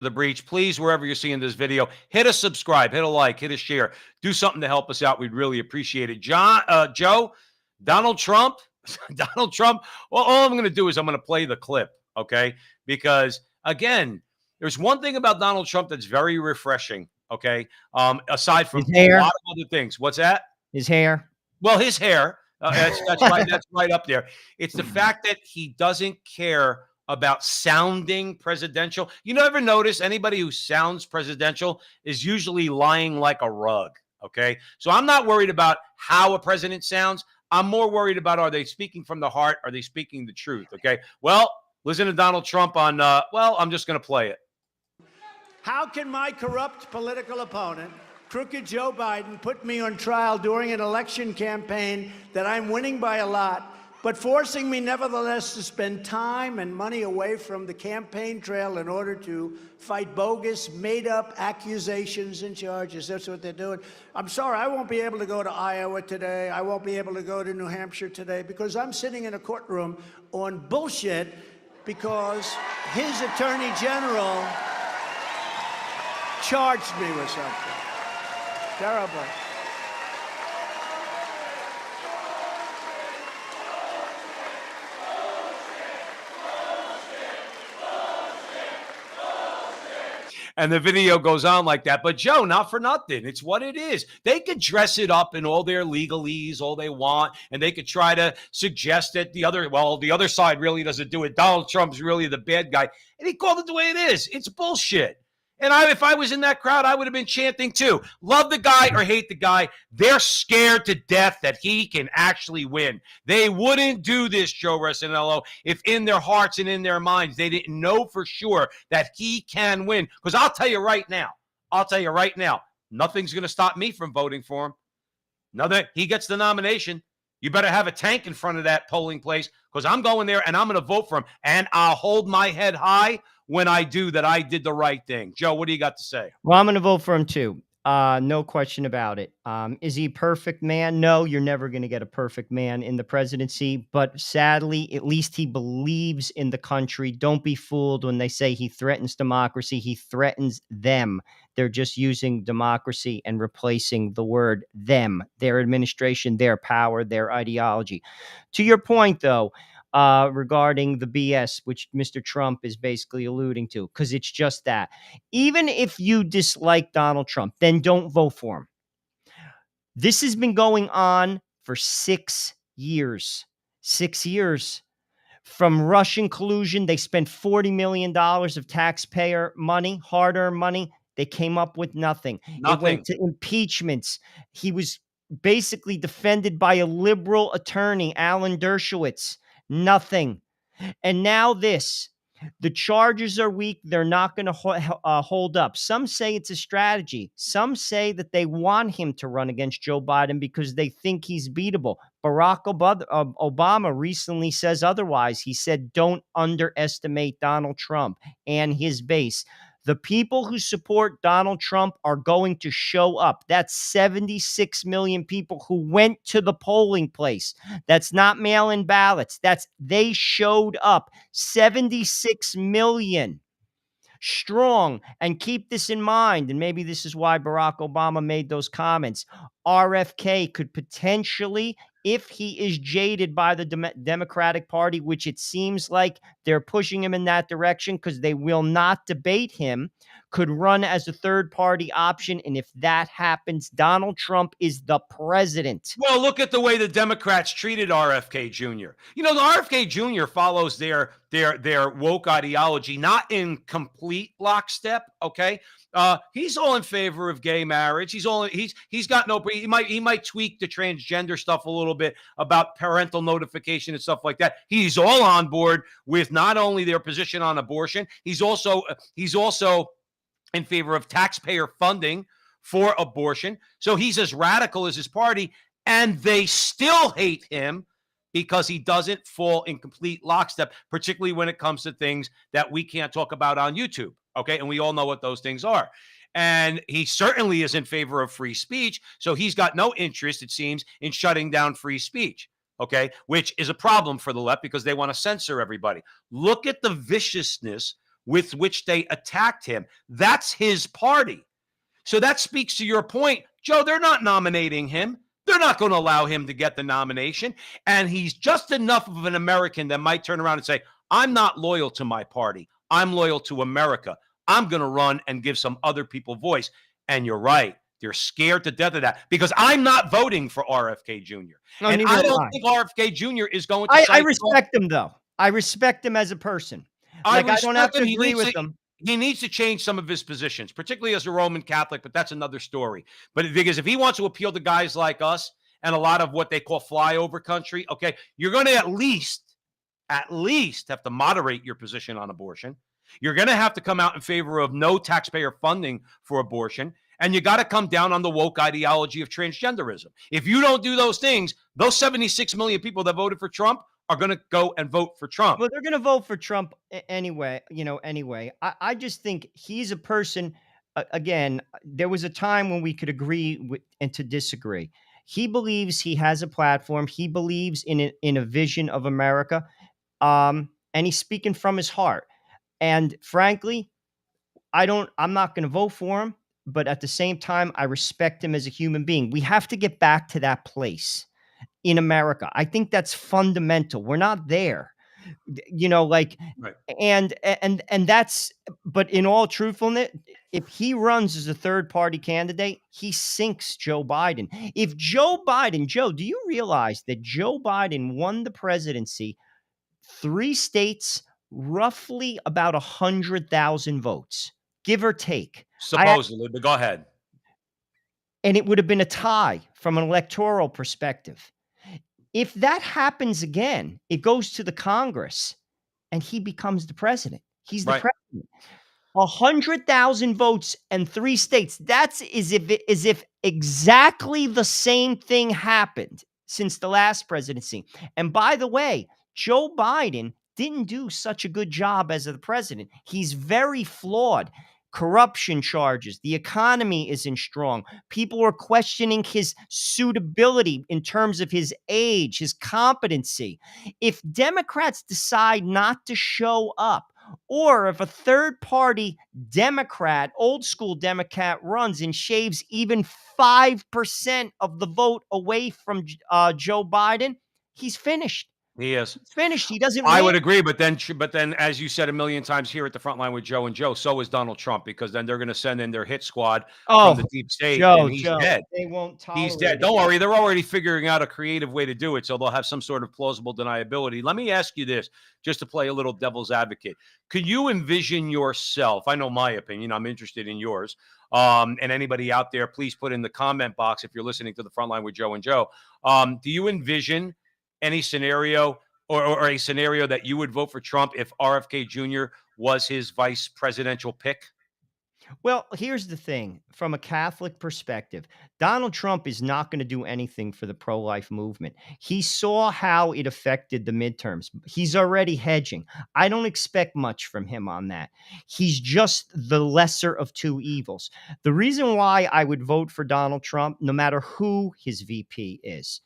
the breach. Please, wherever you're seeing this video, hit a subscribe, hit a like, hit a share. Do something to help us out. We'd really appreciate it. Joe, Donald Trump, Donald Trump. Well, all I'm going to do is I'm going to play the clip, okay? Because, again, there's one thing about Donald Trump that's very refreshing, okay? Aside from a lot of other things. What's that? His hair. Well, his hair. That's right. That's right up there. It's the fact that he doesn't care about sounding presidential. You never notice anybody who sounds presidential is usually lying like a rug. Okay. So I'm not worried about how a president sounds. I'm more worried about, are they speaking from the heart? Are they speaking the truth? Okay. Well, listen to Donald Trump on, I'm just going to play it. How can my corrupt political opponent, crooked Joe Biden, put me on trial during an election campaign that I'm winning by a lot, but forcing me nevertheless to spend time and money away from the campaign trail in order to fight bogus, made-up accusations and charges? That's what they're doing. I'm sorry, I won't be able to go to Iowa today. I won't be able to go to New Hampshire today because I'm sitting in a courtroom on bullshit because his attorney general charged me with something. Terrible. And the video goes on like that. But Joe, not for nothing. It's what it is. They could dress it up in all their legalese, all they want, and they could try to suggest that the other side really doesn't do it. Donald Trump's really the bad guy. And he called it the way it is. It's bullshit. And if I was in that crowd, I would have been chanting too. Love the guy or hate the guy. They're scared to death that he can actually win. They wouldn't do this, Joe Resinello, if in their hearts and in their minds they didn't know for sure that he can win. Because I'll tell you right now, nothing's going to stop me from voting for him. Now that he gets the nomination, you better have a tank in front of that polling place because I'm going there and I'm going to vote for him. And I'll hold my head high when I do that I did the right thing. Joe, what do you got to say? Well, I'm going to vote for him too. No question about it. Is he a perfect man? No, you're never going to get a perfect man in the presidency. But sadly, at least he believes in the country. Don't be fooled when they say he threatens democracy. He threatens them. They're just using democracy and replacing the word them, their administration, their power, their ideology. To your point, though, regarding the BS, which Mr. Trump is basically alluding to, because it's just that. Even if you dislike Donald Trump, then don't vote for him. This has been going on for 6 years. 6 years. From Russian collusion, they spent $40 million of taxpayer money, hard-earned money. They came up with nothing. It went to impeachments. He was basically defended by a liberal attorney, Alan Dershowitz. Nothing. And now this. The charges are weak. They're not going to hold up. Some say it's a strategy. Some say that they want him to run against Joe Biden because they think he's beatable. Barack Obama recently says otherwise. He said, don't underestimate Donald Trump and his base. The people who support Donald Trump are going to show up. That's 76 million people who went to the polling place. That's not mail-in ballots. They showed up. 76 million strong. And keep this in mind, and maybe this is why Barack Obama made those comments. RFK could potentially, if he is jaded by the Democratic Party, which it seems like they're pushing him in that direction because they will not debate him, could run as a third-party option. And if that happens, Donald Trump is the president. Well, look at the way the Democrats treated RFK Jr. You know, the RFK Jr. follows their woke ideology, not in complete lockstep, okay? He's all in favor of gay marriage. He might tweak the transgender stuff a little bit about parental notification and stuff like that. He's all on board with not only their position on abortion, he's also in favor of taxpayer funding for abortion. So he's as radical as his party, and they still hate him because he doesn't fall in complete lockstep, particularly when it comes to things that we can't talk about on YouTube. Okay. And we all know what those things are. And he certainly is in favor of free speech. So he's got no interest, it seems, in shutting down free speech. Okay. Which is a problem for the left because they want to censor everybody. Look at the viciousness with which they attacked him. That's his party. So that speaks to your point, Joe. They're not nominating him. They're not going to allow him to get the nomination. And he's just enough of an American that might turn around and say, I'm not loyal to my party. I'm loyal to America. I'm going to run and give some other people voice. And you're right. They're scared to death of that because I'm not voting for RFK Jr. No, And neither I am don't I. think RFK Jr. is going to I side respect him, though. I respect him as a person. I Like, I don't have respect to him. He agree needs with to him. he needs to change some of his positions, particularly as a Roman Catholic, but that's another story. But because if he wants to appeal to guys like us and a lot of what they call flyover country, okay, you're going to at least have to moderate your position on abortion. You're going to have to come out in favor of no taxpayer funding for abortion. And you got to come down on the woke ideology of transgenderism. If you don't do those things, those 76 million people that voted for Trump are going to go and vote for Trump. Well, they're going to vote for Trump anyway. Anyway, I just think he's a person. Again, there was a time when we could agree and to disagree. He believes he has a platform. He believes in a vision of America, and he's speaking from his heart. And frankly, I'm not going to vote for him, but at the same time, I respect him as a human being. We have to get back to that place in America. I think that's fundamental. We're not there. Like, Right. and that's, but in all truthfulness, if he runs as a third party candidate, he sinks Joe Biden. If Joe, do you realize that Joe Biden won the presidency, 3 states, roughly about 100,000 votes, give or take? Supposedly, but go ahead. And it would have been a tie from an electoral perspective. If that happens again, it goes to the Congress and he becomes the president. He's the Right. president. 100,000 votes and 3 states. That's as if exactly the same thing happened since the last presidency. And by the way, Joe Biden didn't do such a good job as the president. He's very flawed. Corruption charges. The economy isn't strong. People are questioning his suitability in terms of his age, his competency. If Democrats decide not to show up, or if a third party Democrat, old school Democrat, runs and shaves even 5% of the vote away from Joe Biden, he's finished. He is. He's finished. He doesn't I win. would agree, but then, as you said a million times here at the front line with Joe and Joe, so is Donald Trump, because then they're going to send in their hit squad from the deep state, and he's dead. They won't tolerate He's dead. it. Don't worry. They're already figuring out a creative way to do it, so they'll have some sort of plausible deniability. Let me ask you this, just to play a little devil's advocate. Could you envision yourself? I know my opinion. I'm interested in yours. And anybody out there, please put in the comment box if you're listening to the front line with Joe and Joe. Do you envision any scenario or a scenario that you would vote for Trump if RFK Jr. was his vice presidential pick? Well, here's the thing. From a Catholic perspective, Donald Trump is not going to do anything for the pro-life movement. He saw how it affected the midterms. He's already hedging. I don't expect much from him on that. He's just the lesser of two evils. The reason why I would vote for Donald Trump, no matter who his VP is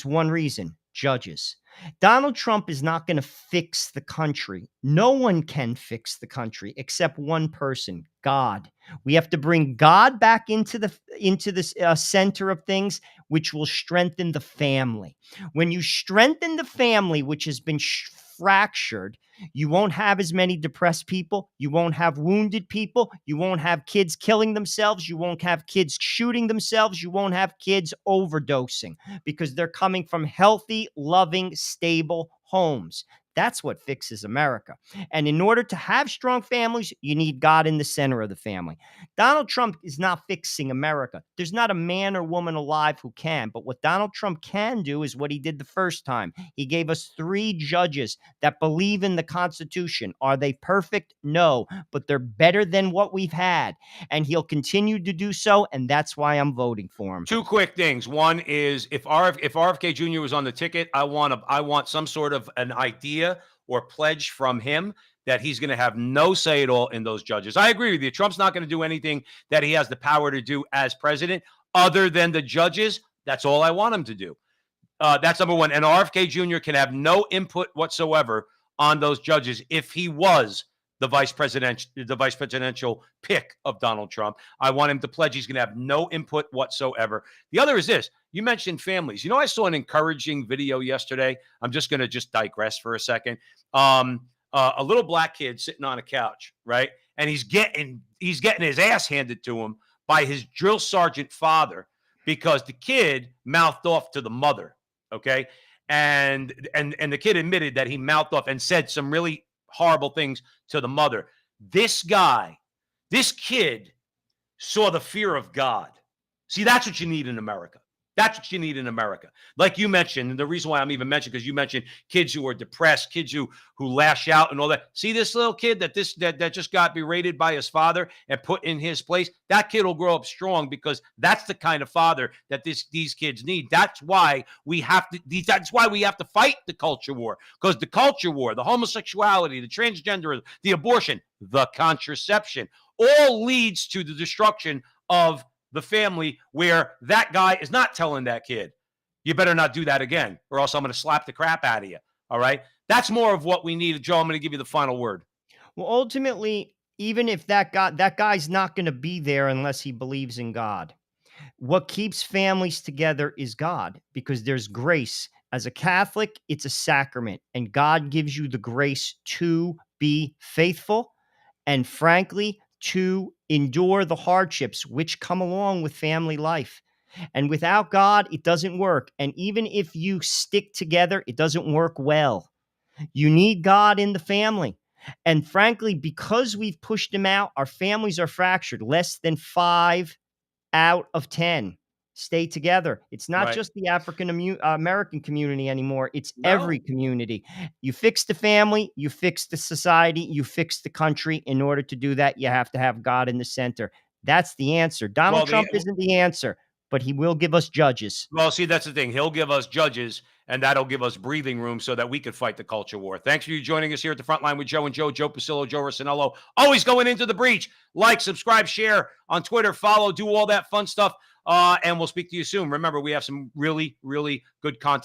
one reason: judges. Donald Trump is not going to fix the country. No one can fix the country except one person: God. We have to bring God back into the center of things, which will strengthen the family. When you strengthen the family, which has been fractured, you won't have as many depressed people. You won't have wounded people. You won't have kids killing themselves. You won't have kids shooting themselves. You won't have kids overdosing because they're coming from healthy, loving, stable homes. That's what fixes America. And in order to have strong families, you need God in the center of the family. Donald Trump is not fixing America. There's not a man or woman alive who can. But what Donald Trump can do is what he did the first time. He gave us 3 judges that believe in the Constitution. Are they perfect? No. But they're better than what we've had. And he'll continue to do so. And that's why I'm voting for him. 2 quick things. One is if RFK Jr. was on the ticket, I want some sort of an idea or pledge from him that he's going to have no say at all in those judges. I agree with you. Trump's not going to do anything that he has the power to do as president other than the judges. That's all I want him to do. That's number one. And RFK Jr. can have no input whatsoever on those judges if he was the vice presidential pick of Donald Trump. I want him to pledge he's going to have no input whatsoever. The other is this. You mentioned families. I saw an encouraging video yesterday. I'm just going to digress for a second. A little black kid sitting on a couch, right? And he's getting his ass handed to him by his drill sergeant father because the kid mouthed off to the mother, okay? And the kid admitted that he mouthed off and said some really horrible things to the mother. This kid saw the fear of God. See, that's what you need in America. That's what you need in America. Like you mentioned, and the reason why I'm even mentioning, because you mentioned kids who are depressed, kids who lash out and all that. See this little kid that just got berated by his father and put in his place? That kid will grow up strong because that's the kind of father that these kids need. That's why we have to fight the culture war. Because the culture war, the homosexuality, the transgenderism, the abortion, the contraception, all leads to the destruction of the family, where that guy is not telling that kid, you better not do that again, or else I'm going to slap the crap out of you. All right. That's more of what we need. Joe, I'm going to give you the final word. Well, ultimately, even if that guy's not going to be there unless he believes in God. What keeps families together is God, because there's grace. As a Catholic, it's a sacrament, and God gives you the grace to be faithful and, frankly, to endure the hardships which come along with family life. And without God, it doesn't work. And even if you stick together, it doesn't work well. You need God in the family. And frankly, because we've pushed him out, our families are fractured. Less than 5 out of 10 stay together. It's not Right. just the African American community anymore. It's No. every community. You fix the family, you fix the society, you fix the country. In order to do that, you have to have God in the center. That's the answer. Donald Trump isn't the answer, but he will give us judges. Well, see, that's the thing. He'll give us judges, and that'll give us breathing room so that we could fight the culture war. Thanks for you joining us here at the Frontline with Joe and Joe Pasillo, Joe Rossinello. Always going into the breach. Like, subscribe, share on Twitter, follow, do all that fun stuff. And we'll speak to you soon. Remember, we have some really, really good content.